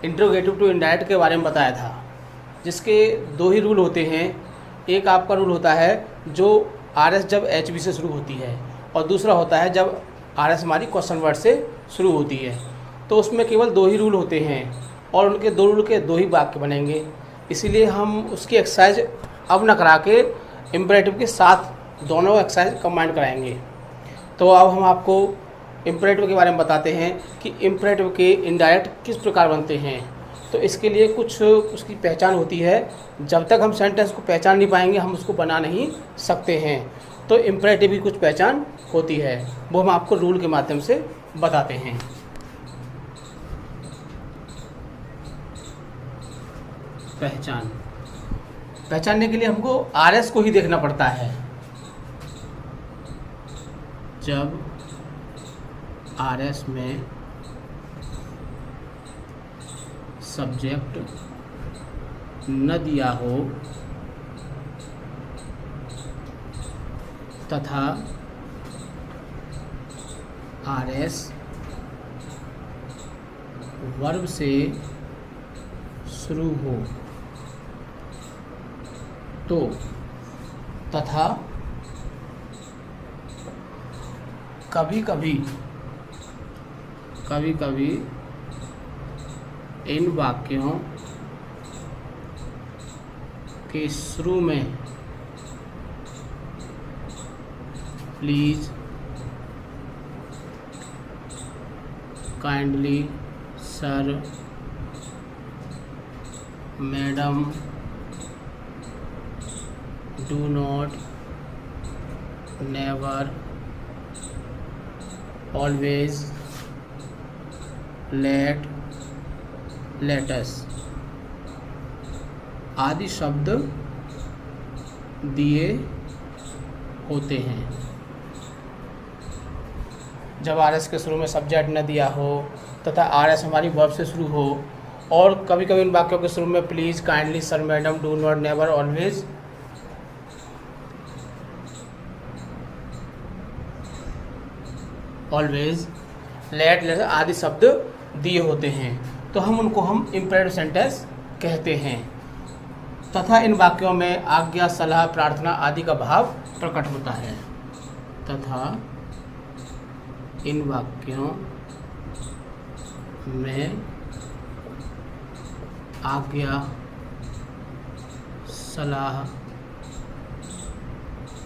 Interrogative to indirect के बारे में बताया था, जिसके दो ही रूल होते हैं। एक आपका रूल होता है जो RS जब HB से शुरू होती है, और दूसरा होता है जब RS हमारी क्वेश्चन वर्ड से शुरू होती है। तो उसमें केवल दो ही रूल होते हैं और उनके दो रूल के दो ही वाक्य बनेंगे। इसीलिए हम उसकी एक्सरसाइज अब न करा के इम्परेटिव के साथ दोनों एक्सरसाइज कंबाइन कराएंगे। तो अब हम आपको इम्परेटिव के बारे में बताते हैं कि इम्परेटिव के इनडायरेक्ट किस प्रकार बनते हैं। तो इसके लिए कुछ उसकी पहचान होती है। जब तक हम सेंटेंस को पहचान नहीं पाएंगे हम उसको बना नहीं सकते हैं। तो इम्परेटिव की कुछ पहचान होती है, वो हम आपको रूल के माध्यम से बताते हैं। पहचानने के लिए हमको RS को ही देखना पड़ता है। जब RS में सब्जेक्ट न दिया हो तथा RS वर्ब से शुरू हो तो, तथा कभी कभी इन वाक्यों के शुरू में please, kindly, sir, madam, do not, never, always, let, let's आदि शब्द दिए होते हैं। जब RS के शुरू में सब्जेक्ट न दिया हो तथा RS हमारी वर्ब से शुरू हो, और कभी कभी इन वाक्यों के शुरू में please, kindly, sir, madam, do not, never, always, let, letter आदि शब्द दिए होते हैं, तो हम इम्परेटिव सेंटेंस कहते हैं। तथा इन वाक्यों में आज्ञा, सलाह, प्रार्थना आदि का भाव प्रकट होता है। तथा इन वाक्यों में आज्ञा, सलाह,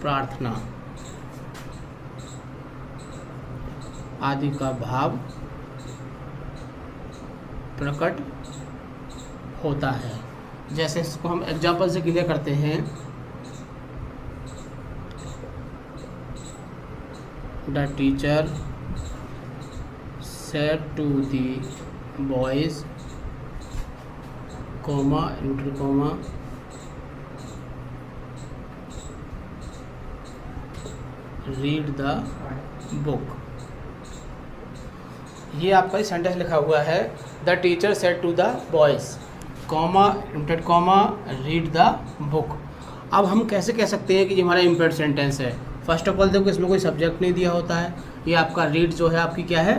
प्रार्थना आदि का भाव प्रकट होता है। जैसे इसको हम एग्जाम्पल से क्लियर करते हैं। The teacher said to the boys, comma, इंटर कॉमा, रीड द बुक। ये आपका सेंटेंस लिखा हुआ है, the teacher said to the boys, comma, inverted comma, read the book. अब हम कैसे कह सकते हैं कि ये हमारा इम्परेटिव सेंटेंस है। फर्स्ट ऑफ ऑल देखो, इसमें कोई सब्जेक्ट नहीं दिया होता है। ये आपका रीड जो है आपकी क्या है,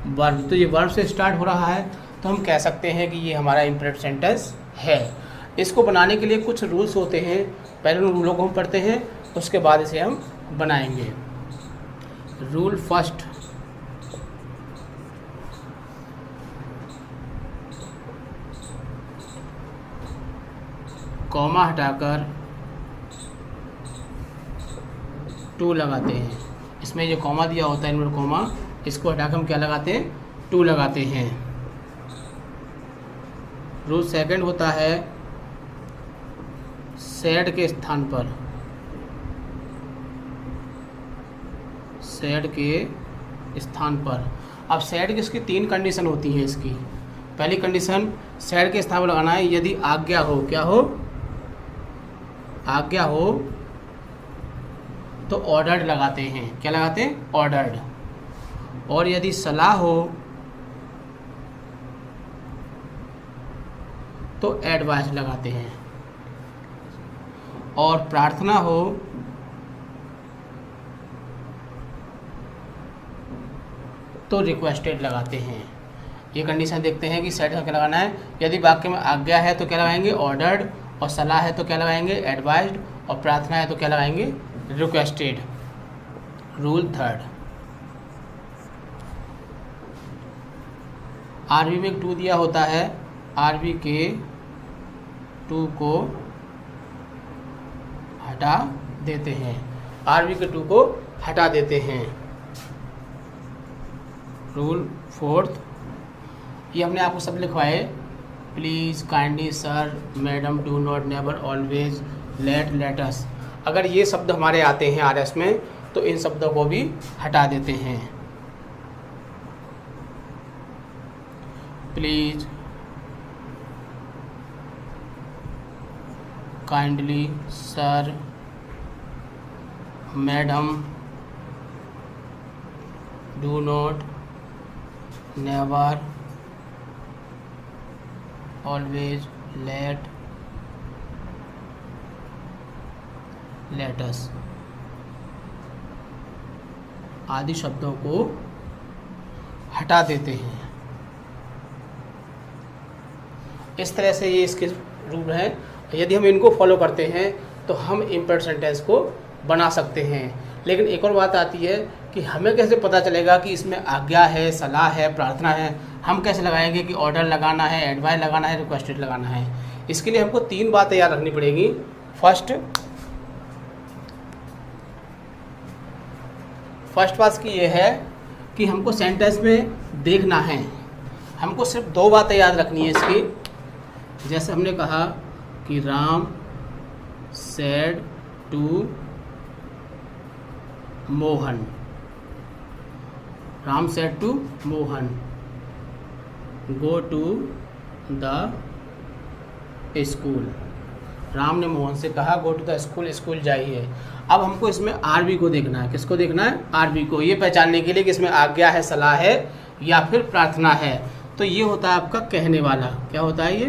वर्ब, तो ये वर्ब से स्टार्ट हो रहा है, तो हम कह सकते हैं कि ये हमारा इम्परेटिव सेंटेंस है। इसको बनाने के लिए कुछ रूल्स होते हैं, पहले उन रूलों को हम पढ़ते हैं, उसके बाद इसे हम बनाएंगे। रूल फर्स्ट, कॉमा हटाकर टू लगाते हैं। इसमें ये कॉमा दिया होता है, इनमें कॉमा, इसको हटाकर हम क्या लगाते हैं, टू लगाते हैं। रूल सेकंड होता है सेड के स्थान पर, सेड के स्थान पर। अब सेड की इसकी तीन कंडीशन होती हैं इसकी। पहली कंडीशन सेड के स्थान पर लगाना है यदि आज्ञा हो, क्या हो, आज्ञा हो तो ऑर्डर्ड लगाते हैं, क्या लगाते हैं, ऑर्डर्ड। और यदि सलाह हो तो एडवाइस लगाते हैं। और प्रार्थना हो तो रिक्वेस्टेड लगाते हैं। ये कंडीशन देखते हैं कि सेट का क्या लगाना है। यदि वाक्य में आज्ञा है तो क्या लगाएंगे, ऑर्डर्ड, और सलाह है तो क्या लगाएंगे, एडवाइज्ड, और प्रार्थना है तो क्या लगाएंगे, रिक्वेस्टेड। रूल थर्ड, आरबी में एक टू दिया होता है, आरबी के टू को हटा देते हैं, आरबी के टू को हटा देते हैं। रूल फोर्थ, ये हमने आपको सब लिखवाए, please, kindly, sir, madam, do not, never, always, let, let's. अगर ये शब्द हमारे आते हैं आरएस में तो इन शब्दों को भी हटा देते हैं। Please, kindly, sir, madam, do not, never, always, let, let's आदि शब्दों को हटा देते हैं। इस तरह से ये इसके रूल हैं। यदि हम इनको फॉलो करते हैं तो हम इम्परेटिव सेंटेंस को बना सकते हैं। लेकिन एक और बात आती है कि हमें कैसे पता चलेगा कि इसमें आज्ञा है, सलाह है, प्रार्थना है। हम कैसे लगाएंगे कि ऑर्डर लगाना है, एडवाइस लगाना है, रिक्वेस्टेड लगाना है। इसके लिए हमको 3 बातें याद रखनी पड़ेगी। फर्स्ट बात की ये है कि हमको सेंटेंस में देखना है। हमको सिर्फ 2 बातें याद रखनी है इसकी। जैसे हमने कहा कि Ram said to Mohan, Ram said to Mohan, go to the school. Ram ने मोहन से कहा go to the school, school जाइए। अब हमको इसमें आरबी को देखना है। किसको देखना है, आरबी को, ये पहचानने के लिए कि इसमें आज्ञा है, सलाह है या फिर प्रार्थना है। तो ये होता है आपका कहने वाला। क्या होता है ये,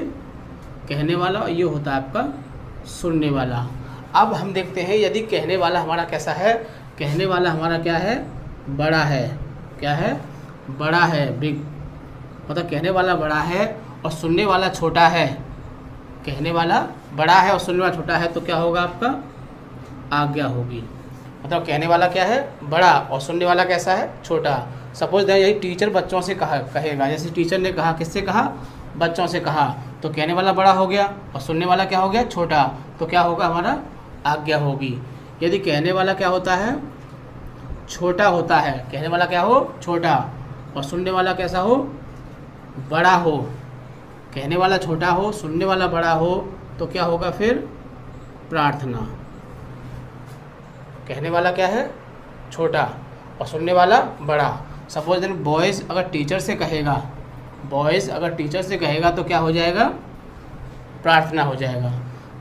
कहने वाला, और ये होता है आपका सुनने वाला। अब हम देखते हैं यदि कहने वाला हमारा कैसा है। कहने वाला हमारा क्या है, बड़ा है। क्या है, बड़ा है, बिग। मतलब कहने वाला बड़ा है और सुनने वाला छोटा है। कहने वाला बड़ा है और सुनने वाला छोटा है तो क्या होगा, आपका आज्ञा होगी। मतलब कहने वाला क्या है, बड़ा, और सुनने वाला कैसा है, छोटा। सपोज दैट यही टीचर बच्चों से कहेगा, जैसे टीचर ने कहा, किससे कहा, बच्चों से कहा, तो कहने वाला बड़ा हो गया और सुनने वाला क्या हो गया, छोटा। तो क्या होगा, हमारा आज्ञा होगी। यदि कहने वाला क्या होता है, छोटा होता है, कहने वाला क्या हो, छोटा, और सुनने वाला कैसा हो, बड़ा हो। कहने वाला छोटा हो, सुनने वाला बड़ा हो तो क्या होगा फिर, प्रार्थना। कहने वाला क्या है, छोटा, और सुनने वाला बड़ा। सपोज दैट बॉयज़ अगर टीचर से कहेगा, बॉयज़ अगर टीचर से कहेगा तो क्या हो जाएगा, प्रार्थना हो जाएगा।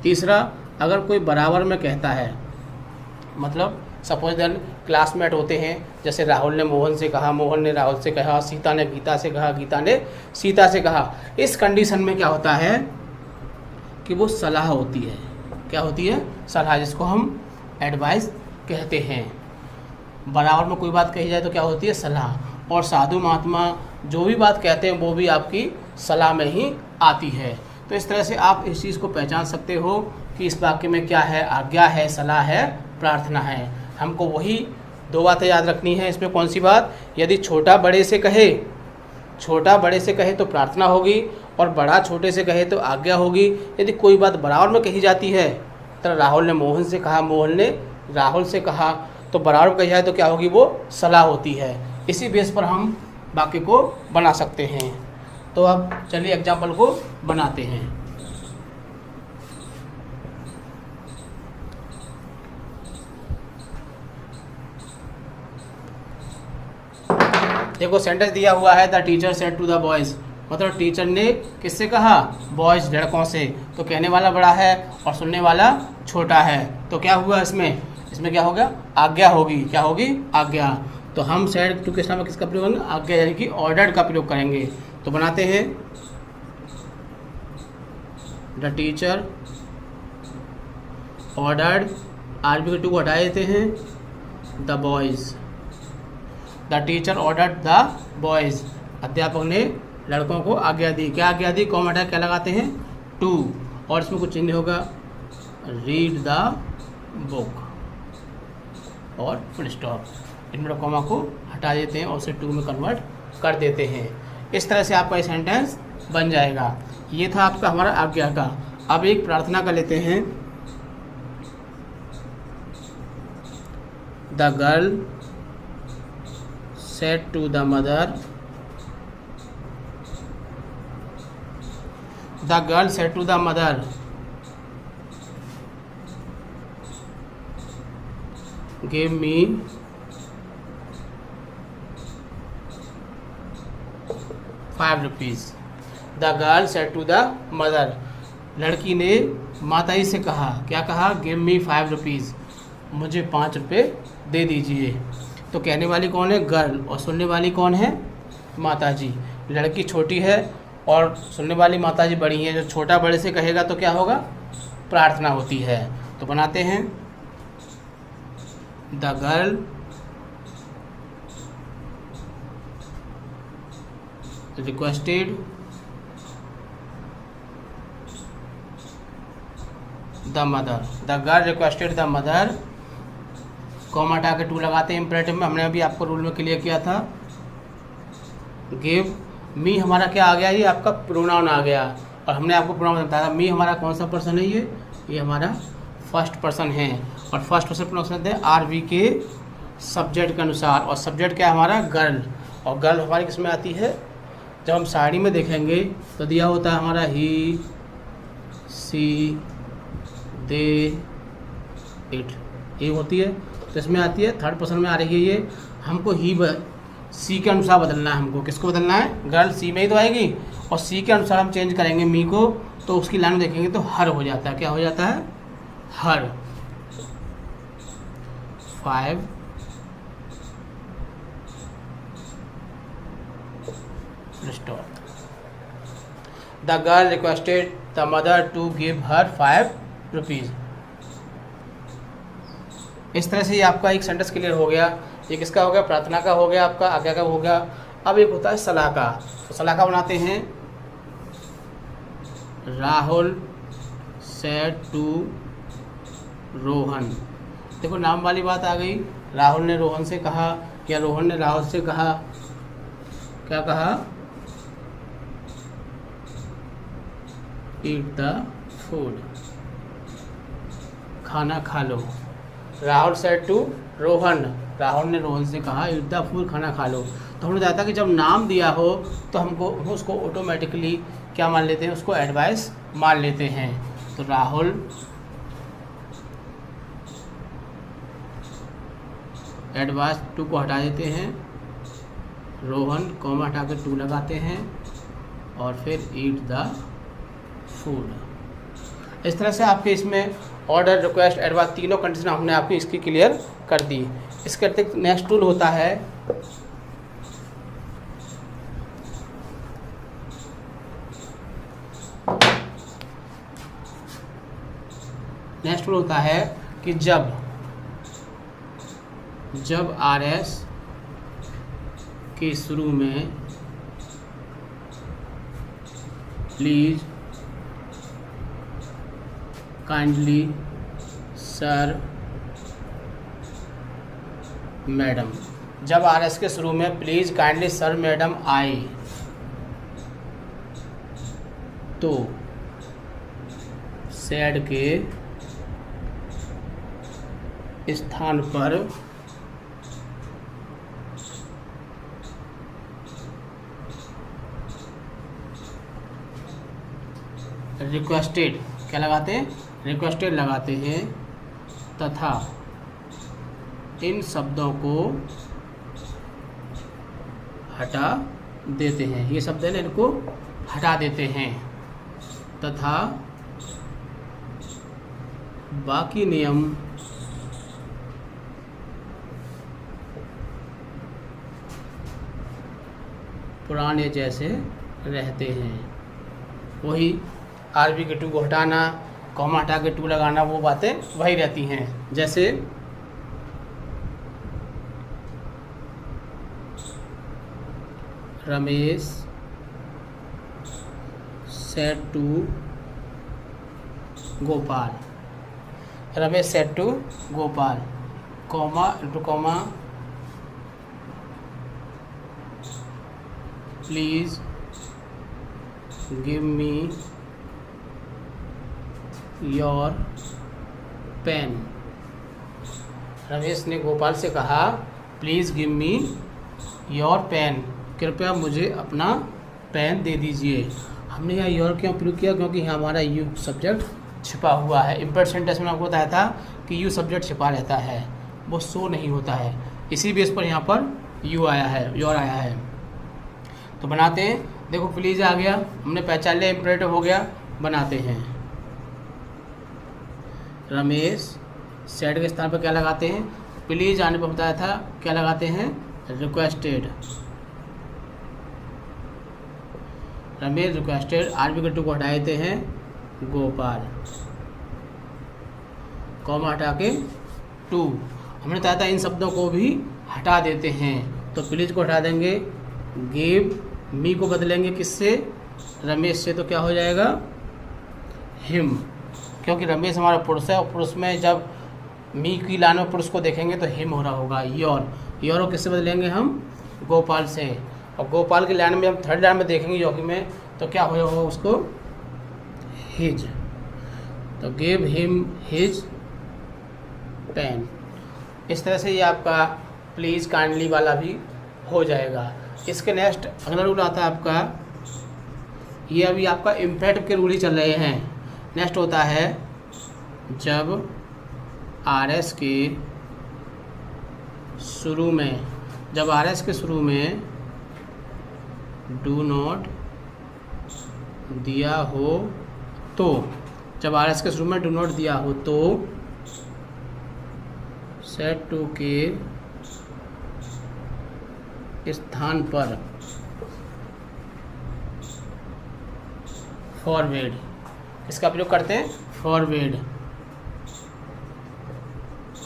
तीसरा, अगर कोई बराबर में कहता है, मतलब सपोज दैट क्लासमेट होते हैं, जैसे राहुल ने मोहन से कहा, मोहन ने राहुल से कहा, सीता ने गीता से कहा, गीता ने सीता से कहा। इस कंडीशन में क्या होता है कि वो सलाह होती है। क्या होती है, सलाह, जिसको हम एडवाइस कहते हैं। बराबर में कोई बात कही जाए तो क्या होती है, सलाह। और साधु महात्मा जो भी बात कहते हैं वो भी आपकी सलाह में ही आती है। तो इस तरह से आप इस चीज़ को पहचान सकते हो कि इस वाक्य में क्या है, आज्ञा है, सलाह है, प्रार्थना है। हमको वही 2 बातें याद रखनी है। इसमें कौन सी बात, यदि छोटा बड़े से कहे, छोटा बड़े से कहे तो प्रार्थना होगी, और बड़ा छोटे से कहे तो आज्ञा होगी। यदि कोई बात बराबर में कही जाती है, तो राहुल ने मोहन से कहा, मोहन ने राहुल से कहा, तो बराबर कही जाए तो क्या होगी, वो सलाह होती है। इसी बेस पर हम वाक्य को बना सकते हैं। तो अब चलिए एग्जाम्पल को बनाते हैं। देखो सेंटेंस दिया हुआ है, the teacher said to the boys, मतलब टीचर ने किससे कहा, बॉयज़, लड़कों से। तो कहने वाला बड़ा है और सुनने वाला छोटा है। तो क्या हुआ, इसमें क्या होगा, आज्ञा होगी। क्या होगी, आज्ञा। तो हम सेड टू के साथ में किसका प्रयोग करेंगे, आज्ञा, यानी कि ऑर्डर्ड का प्रयोग करेंगे। तो बनाते हैं, द टीचर ऑर्डर्ड, आरबी के टू को हटा देते हैं, the boys. The teacher ordered the boys, अध्यापक ने लड़कों को आज्ञा दी। क्या आज्ञा दी? कॉमा हटा क्या लगाते हैं? टू। और इसमें कुछ चेंज होगा, रीड द बुक और फुल स्टॉप। इनमें कॉमा को हटा देते हैं और उसे टू में कन्वर्ट कर देते हैं। इस तरह से आपका ये सेंटेंस बन जाएगा। ये था आपका हमारा आज्ञा का। अब एक प्रार्थना का लेते हैं। The girl said to the mother, the girl said to the mother, give me ₹5। The girl said to the mother, लड़की ने माताजी से कहा, क्या कहा? गिव मी ₹5, मुझे ₹5 दे दीजिए। तो कहने वाली कौन है? गर्ल। और सुनने वाली कौन है? माताजी। लड़की छोटी है और सुनने वाली माताजी बड़ी हैं। जो छोटा बड़े से कहेगा तो क्या होगा? प्रार्थना होती है। तो बनाते हैं, the girl requested the mother, the girl requested the mother, comma हटा के टू लगाते हैं इम्परेटिव में। हमने अभी आपको रूल में क्लियर किया था। गिव मी हमारा क्या आ गया? ये आपका प्रोनाउन आ गया। और हमने आपको प्रोनाउन बताया था। मी हमारा कौन सा पर्सन है? ये हमारा फर्स्ट पर्सन है। और फर्स्ट पर्सन प्रोनाउन है आर वी के सब्जेक्ट के अनुसार। और सब्जेक्ट क्या है हमारा? गर्ल। और गर्ल हमारी किस में आती है? जब हम साड़ी में देखेंगे तो दिया होता है हमारा ही, सी, दे, इट, ये होती है। तो इसमें आती है थर्ड पर्सन में आ रही है ये। हमको ही सी के अनुसार बदलना है। हमको किसको बदलना है? गर्ल सी में ही तो आएगी। और सी के अनुसार हम चेंज करेंगे मी को, तो उसकी लाइन देखेंगे तो हर हो जाता है। क्या हो जाता है? Her. 5 stop. The girl requested the mother to give her ₹5। इस तरह से ये आपका एक सेंटेंस क्लियर हो गया। ये किसका हो गया? प्रार्थना का हो गया, आपका आज्ञा का हो गया। अब एक होता है सलाह का। तो सलाह का बनाते हैं, राहुल सेड टू रोहन। देखो नाम वाली बात आ गई। राहुल ने रोहन से कहा या रोहन ने राहुल से कहा, क्या कहा? ईट द फूड, खाना खा लो। राहुल सेड टू रोहन, राहुल ने रोहन से कहा ईट द फूड, खाना खा लो। तो हमने बताया था कि जब नाम दिया हो तो हम उसको ऑटोमेटिकली क्या मान लेते हैं? उसको एडवाइस मान लेते हैं। तो राहुल एडवाइस टू को हटा देते हैं, रोहन कॉमा हटा कर टू लगाते हैं और फिर ईट द फूड। इस तरह से आपके इसमें ऑर्डर, रिक्वेस्ट, एडवाइस तीनों कंडीशन हमने आपकी इसकी क्लियर कर दी। इसके अतिरिक्त नेक्स्ट टूल होता है कि जब RS के शुरू में प्लीज, काइंडली, सर, मैडम, जब RS के शुरू में प्लीज, काइंडली, सर, मैडम आए तो सैड के स्थान पर रिक्वेस्टेड क्या लगाते हैं? रिक्वेस्टेड लगाते हैं तथा इन शब्दों को हटा देते हैं। ये शब्द है ना, इनको हटा देते हैं तथा बाकी नियम पुराने जैसे रहते हैं। वही आरबी के टू को हटाना, कॉमा हटा के टू लगाना, वो बातें वही रहती हैं। जैसे Ramesh said to Gopal, Ramesh said to Gopal, comma into comma, please give me your pen. Ramesh ने गोपाल से कहा please give me your pen, कृपया मुझे अपना पेन दे दीजिए। हमने यहाँ योर क्यों प्रयोग किया, क्योंकि यहाँ हमारा यू सब्जेक्ट छिपा हुआ है। इम्पर्ट सेंटेंस में आपको बताया था कि यू सब्जेक्ट छिपा रहता है, वो शो नहीं होता है, इसी बेस पर यहाँ पर यू आया है, योर आया है। तो बनाते हैं, देखो प्लीज़ आ गया, हमने पहचान लिया, इम्परेटिव हो गया। बनाते हैं, रमेश सेड के स्थान पर क्या लगाते हैं, प्लीज़ आने पर बताया था क्या लगाते हैं, रिक्वेस्टेड। रमेश रिक्वेस्टेड, आरबी के टू को हटा देते हैं, गोपाल, कॉमा हटा के टू। हमने बताया था इन शब्दों को भी हटा देते हैं, तो प्लीज़ को हटा देंगे, गिव मी को बदलेंगे किससे, रमेश से, तो क्या हो जाएगा, हिम, क्योंकि रमेश हमारा पुरुष है और पुरुष में जब मी की लाइन में पुरुष को देखेंगे तो हिम हो रहा होगा। योर, योर को किससे बदलेंगे हम, गोपाल से, और गोपाल की लाइन में हम थर्ड लाइन में देखेंगे योगी में, तो क्या होगा उसको, हिज, तो गिव हिम हिज पेन। इस तरह से ये आपका प्लीज़ काइंडली वाला भी हो जाएगा। इसके नेक्स्ट अगला रूल आता है आपका, ये अभी आपका इम्परेटिव के रूल ही चल रहे हैं। नेक्स्ट होता है जब आरएस के शुरू में, जब आरएस के शुरू में डू नॉट दिया हो तो, जब आरएस के शुरू में डू नॉट दिया हो तो सेड टू के स्थान पर फॉरवर्ड, इसका प्रयोग करते हैं, फॉरवर्ड,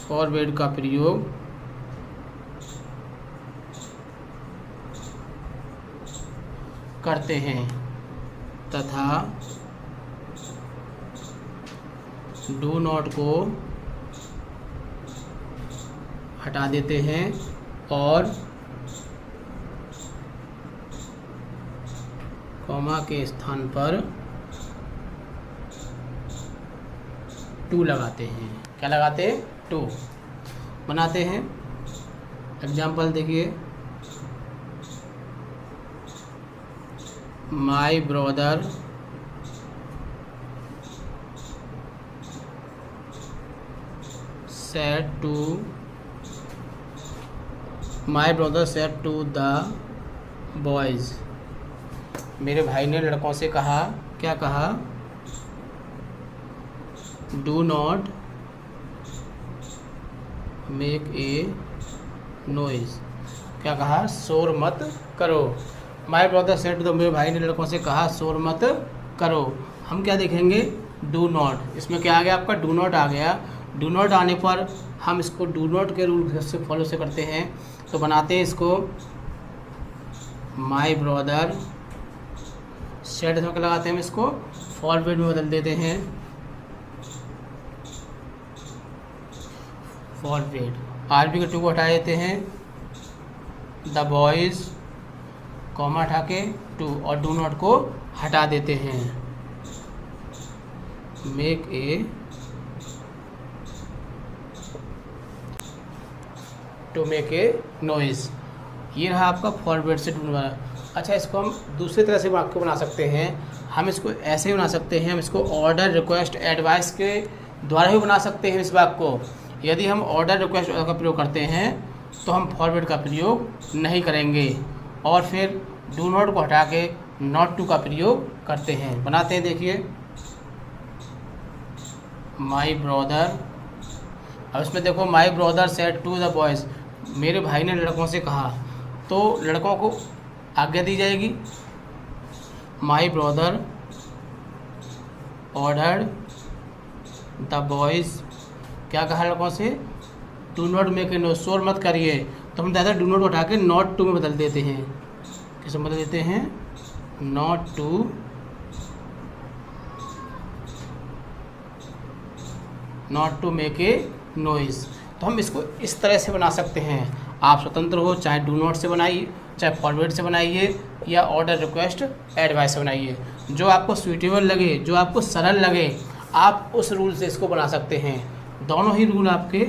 फॉरवर्ड का प्रयोग करते हैं तथा डू नॉट को हटा देते हैं और कॉमा के स्थान पर टू लगाते हैं। क्या लगाते हैं, टू। बनाते हैं एग्जाम्पल, देखिए, my brother said to, my brother said to the boys, मेरे भाई ने लड़कों से कहा, क्या कहा, do not make a noise, क्या कहा, शोर मत करो। माई ब्रदर सेड टू, मेरे भाई ने लड़कों से कहा शोर मत करो। हम क्या देखेंगे, डू नॉट, इसमें क्या आ गया आपका, डू नॉट आ गया। डू नॉट आने पर हम इसको डू नॉट के रूल से फॉलो से करते हैं, तो बनाते हैं इसको, माई ब्रदर सेड में क्या लगाते हैं, हम इसको फॉरवर्ड में बदल देते हैं, फॉरवर्ड, आरबी के टू को हटा देते हैं, द बॉयज़, कॉमा हटा के टू, और डू नॉट को हटा देते हैं, make a, to make a noise. ये रहा आपका फॉरवर्ड से डू वाला। अच्छा, इसको हम दूसरी तरह से वाक्य बना सकते हैं। हम इसको ऐसे ही बना सकते हैं, हम इसको ऑर्डर, रिक्वेस्ट, एडवाइस के द्वारा ही बना सकते हैं इस वाक्य को। यदि हम ऑर्डर, रिक्वेस्ट का प्रयोग करते हैं तो हम फॉरवर्ड का प्रयोग नहीं करेंगे, और फिर डू नॉट को हटा के नॉट टू का प्रयोग करते हैं। बनाते हैं, देखिए, माई ब्रदर, अब इसमें देखो, my brother said to the boys, मेरे भाई ने लड़कों से कहा, तो लड़कों को आज्ञा दी जाएगी। My brother ordered the boys, क्या कहा लड़कों से, do not make a noise, शोर मत करिए। तो हम ज़्यादा डू नॉट उठा के नॉट टू में बदल देते हैं। किस में बदल देते हैं, not to not to make a noise. तो हम इसको इस तरह से बना सकते हैं। आप स्वतंत्र हो, चाहे डू नॉट से बनाइए, चाहे फॉरवर्ड से बनाइए, या ऑर्डर रिक्वेस्ट एडवाइस से बनाइए। जो आपको सूटेबल लगे, जो आपको सरल लगे, आप उस रूल से इसको बना सकते हैं। दोनों ही रूल आपके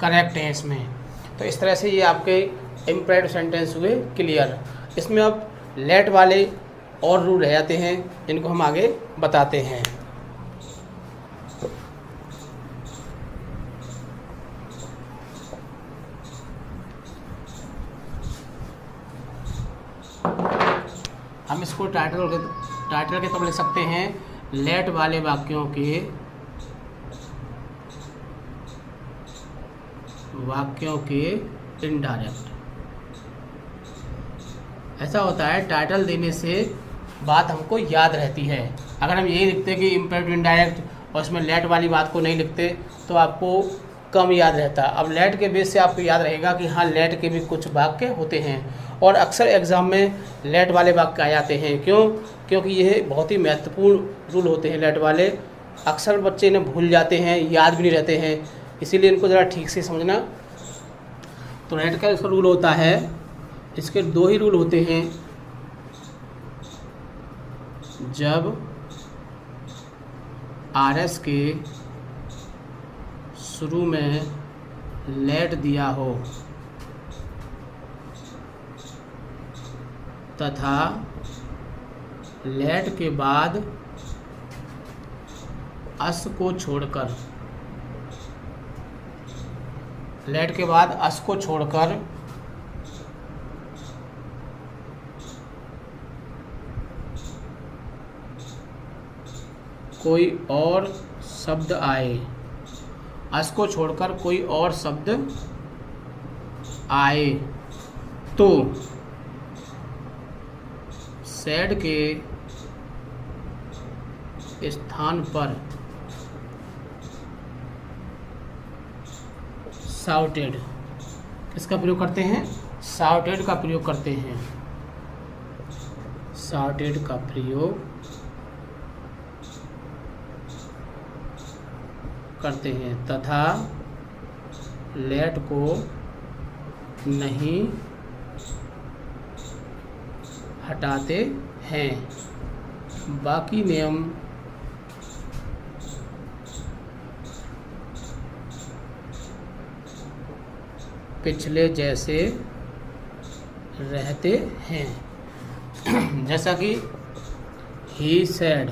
करेक्ट हैं इसमें। तो इस तरह से ये आपके इम्परेटिव सेंटेंस हुए क्लियर। इसमें अब लेट वाले और रूल रह जाते हैं जिनको हम आगे बताते हैं। हम इसको टाइटल के तौर लिख सकते हैं, लेट वाले वाक्यों के इनडायरेक्ट। ऐसा होता है टाइटल देने से बात हमको याद रहती है। अगर हम यही लिखते कि इम्परेटिव इनडायरेक्ट और उसमें लेट वाली बात को नहीं लिखते तो आपको कम याद रहता। अब लेट के बेस से आपको याद रहेगा कि हाँ, लेट के भी कुछ वाक्य होते हैं, और अक्सर एग्ज़ाम में लेट वाले वाक्य आ जाते हैं। क्यों? क्योंकि ये बहुत ही महत्वपूर्ण रूल होते हैं लेट वाले। अक्सर बच्चे इन्हें भूल जाते हैं, याद भी नहीं रहते हैं, इसीलिए इनको ज़रा ठीक से समझना। तो लेट का इसका रूल होता है, इसके दो ही रूल होते हैं। जब आरएस के शुरू में लेट दिया हो तथा लेट के बाद अस को छोड़कर कोई और शब्द आए, अस को छोड़कर कोई और शब्द आए तो सैड के स्थान पर शाउटेड किसका प्रयोग करते हैं? शाउटेड का प्रयोग करते हैं। शाउटेड का प्रयोग करते हैं तथा लेट को नहीं हटाते हैं। बाकी नियम पिछले जैसे रहते हैं। जैसा कि ही सैड,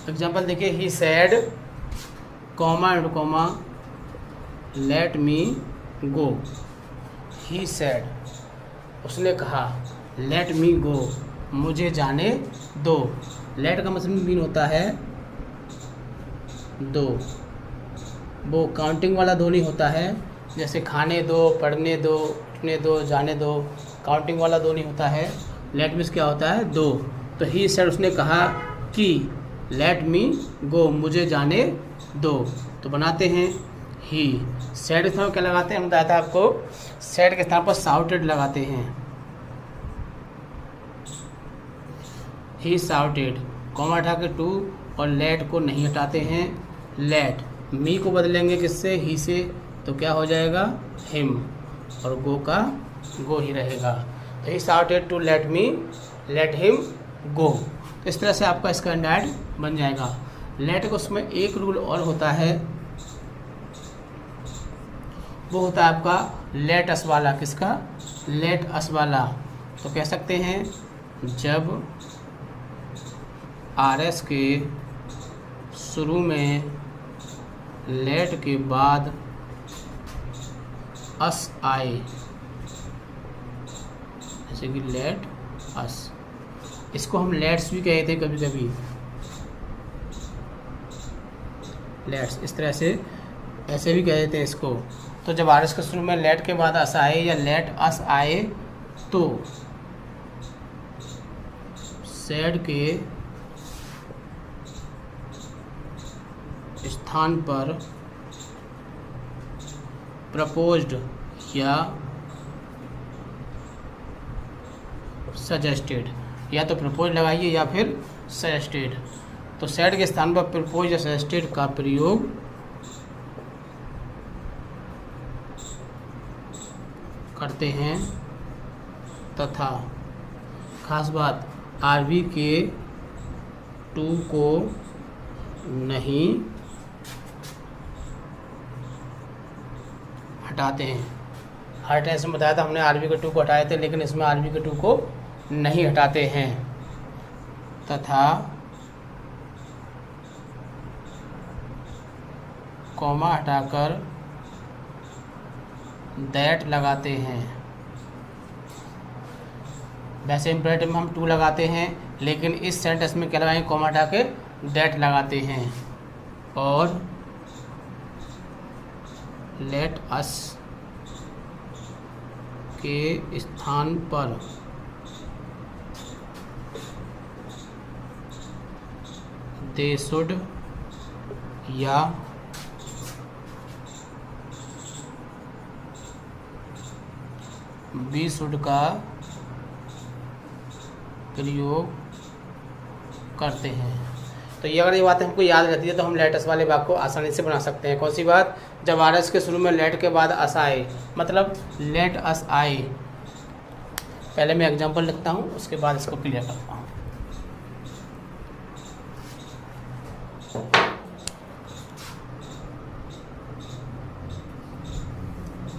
एग्जाम्पल देखिए, he said comma and comma let me go. He said, उसने कहा, लेट मी गो, मुझे जाने दो। लेट का मतलब मीन होता है दो, वो काउंटिंग वाला दो नहीं होता है। जैसे खाने दो, पढ़ने दो, उठने दो, जाने दो, काउंटिंग वाला दो नहीं होता है। लेट मीन्स क्या होता है? दो। तो ही सैड, उसने कहा कि लेट मी गो, मुझे जाने दो। तो बनाते हैं ही। सैड के स्थान पर क्या लगाते हैं? हम बताया था आपको, सैड के स्थान पर शाउटेड लगाते हैं। ही शाउटेड, कॉमा हटा के टू, और लेट को नहीं हटाते हैं। लेट मी को बदलेंगे किससे? ही से, तो क्या हो जाएगा? हिम, और गो का गो ही रहेगा। तो he shouted to let me, let him go. तो इस तरह से आपका इसका इंडायरेक्ट बन जाएगा। लेट को उसमें एक रूल और होता है, वो होता है आपका लेट अस वाला। किसका? लेट अस वाला। तो कह सकते हैं, जब आरएस के शुरू में लेट के बाद अस आए, जैसे कि लेट अस, इसको हम लेट्स भी कहते हैं कभी कभी, लेट्स, इस तरह से ऐसे भी कह देते हैं इसको। तो जब आरएस के शुरू में लेट के बाद अस आए या लेट अस आए तो सैड के स्थान पर प्रपोज्ड या सजेस्टेड, या तो प्रपोज लगाइए या फिर सजेस्टेड। तो तो सेड के स्थान पर प्रपोज या सजेस्टेड का प्रयोग करते हैं तथा खास बात आरबी के टू को नहीं हटाते हैं। हर टेंस में बताया था हमने आरबी के टू को हटाए थे, लेकिन इसमें आरबी के टू को नहीं हटाते हैं तथा कॉमा हटाकर दैट लगाते हैं। वैसे इम्परेटिव में हम टू लगाते हैं, लेकिन इस सेंटेंस में क्या लगाएंगे, कॉमा हटा के दैट लगाते हैं। और लेट अस के स्थान पर दे शुड या बी शुड का प्रयोग करते हैं। तो ये अगर ये बात हमको याद रहती है तो हम लेट अस वाले वाक्य को आसानी से बना सकते हैं। कौन सी बात, जब आर एस के शुरू में लेट के बाद अस आए, मतलब लेट अस आए। पहले मैं एग्जांपल लिखता हूँ, उसके बाद इसको क्लियर करता हूँ।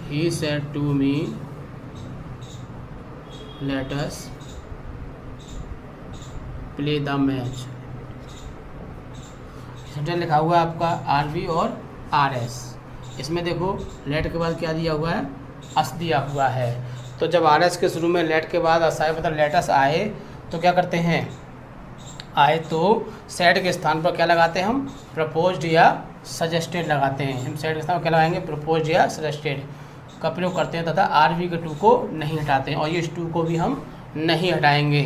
He said to me, let us play the match। Sentence लिखा हुआ है आपका आरबी और आर एस। इसमें देखो लेट के बाद क्या दिया हुआ है, अस दिया हुआ है। तो जब आर एस के शुरू में लेट के बाद अस आए, मतलब लेटस आए, तो क्या करते हैं, आए तो सेड के स्थान पर क्या लगाते हैं हम, प्रपोज्ड या सजेस्टेड लगाते हैं। हम सेड के स्थान पर क्या लगाएंगे, प्रपोज्ड या सजेस्टेड का प्रयोग करते हैं तथा आरबी के टू को नहीं हटाते हैं। और ये टू को भी हम नहीं हटाएंगे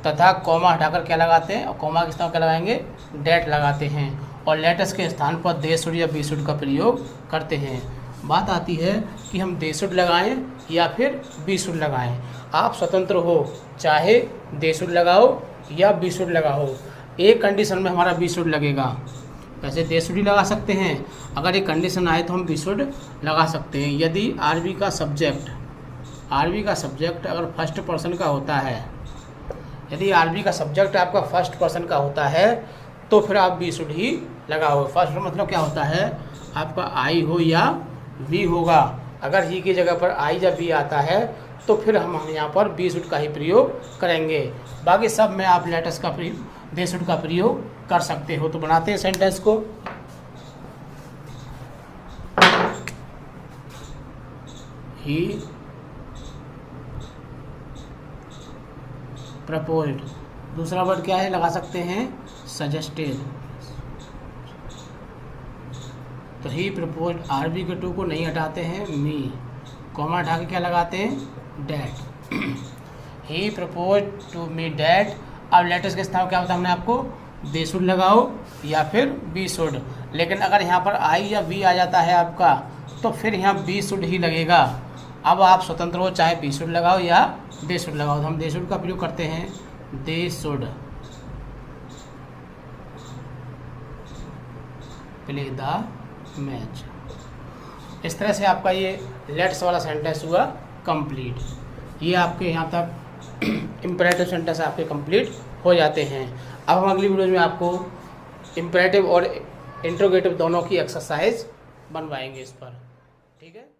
तथा कॉमा हटाकर क्या लगाते हैं, और कॉमा के स्थान पर क्या लगाएंगे, डेट लगाते हैं। और लेटस के स्थान पर दे शुड या बी शुड का प्रयोग करते हैं। बात आती है कि हम दे शुड लगाएं या फिर बी शुड लगाएं। आप स्वतंत्र हो, चाहे दे शुड लगाओ या बी शुड लगाओ। एक कंडीशन में हमारा बी शुड लगेगा, वैसे दे शुड ही लगा सकते हैं। अगर ये कंडीशन आए तो हम बी शुड लगा सकते हैं। यदि आरबी का सब्जेक्ट अगर फर्स्ट पर्सन का होता है, यदि आरबी का सब्जेक्ट आपका फर्स्ट पर्सन का होता है तो फिर आप बी शुड ही लगाओ। फर्स्ट मतलब क्या होता है, आपका आई हो या वी होगा। अगर ही की जगह पर आई या वी आता है तो फिर हम यहाँ पर बी शुड का ही प्रयोग करेंगे। बाकी सब में आप लेटस का प्रयोग, दे शुड का प्रयोग कर सकते हो। तो बनाते हैं सेंटेंस को। ही प्रपोज्ड, दूसरा वर्ड क्या है, लगा सकते हैं सजेस्टेड। तो ही प्रपोज्ड, आरबी के टू को नहीं हटाते हैं, मी, कॉमा हटा के क्या लगाते हैं, that. He proposed to me that. अब लेटस के स्थान क्या होता है, हमने आपको दे शुड लगाओ या फिर बी शुड। लेकिन अगर यहाँ पर आई या वी आ जाता है आपका तो फिर यहाँ बी शुड ही लगेगा। अब आप स्वतंत्र हो, चाहे बी शुड लगाओ या दे शुड लगाओ। तो हम दे शुड का प्रयोग करते हैं, they should play the match. इस तरह से आपका ये लेट्स वाला सेंटेंस हुआ कंप्लीट। ये आपके यहाँ तक इम्परेटिव सेंटेंस आपके कंप्लीट हो जाते हैं। अब हम अगली वीडियो में आपको इम्परेटिव और इंट्रोगेटिव दोनों की एक्सरसाइज बनवाएंगे इस पर, ठीक है।